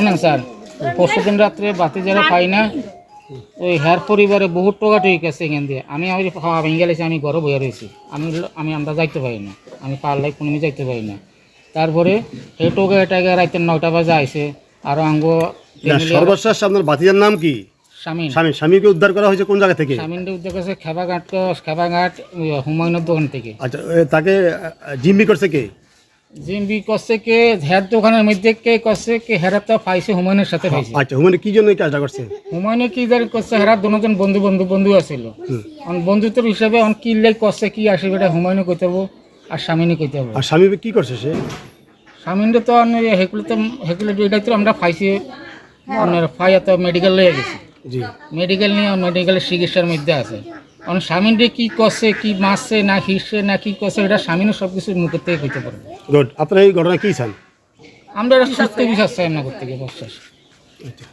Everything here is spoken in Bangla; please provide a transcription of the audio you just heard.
শুনেন স্যার, পরশুদিন রাত্রে বাতি যারা পাই না, ওই হ্যার পরিবারে বহুত টাকা ঠিক আছে এখান দিয়ে। আমি খাওয়া ভেঙে গেলেছি, আমি ঘরে বয়ে রয়েছি, আমরা যাইতে পারি না, আমি পারলাই কোনো যাইতে পারি না। তারপরে এই টোকা এটাকে রাইতে 9টা বাজে আইসে, আরও আঙ্গো সর্বশেষ আপনার বাতিজার নাম কি? স্বামীকে উদ্ধার করা হয়েছে কোন জায়গা থেকে? স্বামীনটা উদ্ধার করছে খেবাঘাট হুমায়ুনের দোকান থেকে। আচ্ছা, তাকে জিম্মি করছে কে? জিম্বি করছে কে, হের দোকানের মধ্যে কে করছে, কে হেরা তো পাইছে হুমায়ুনের সাথে পাইছে। আচ্ছা, হুমায়ুন কি জন্য এই কাজটা করছে? হুমায়ুনে কি জানি করছে, হেরা দুজন বন্ধু আছিল। বন্ধুত্বের হিসাবে কি লাই করছে, কি আসবে এটা হুমায়ুনে কইতে হবো আর স্বামীনে কইতে হবো। আর স্বামী কি করছে সে? স্বামীনটা তো হেকুলে এটাই তো আমরা পাইছি, ফাইয়া তো মেডিকেল লয়ে গেছি। জি, মেডিকেল নিয়ে মেডিকেলের চিকিৎসার মধ্যে আছে। স্বামীনটা কি করছে, কি মারছে না হিসছে না কি করছে, এটা স্বামীনও সব কিছু মুখের থেকে কইতে পারবে। গুড। আপনারা এই ঘটনা কি চান? আমরা এটা সত্য বিশ্বাস চাই না করতে গিয়ে বিশ্বাস। আচ্ছা।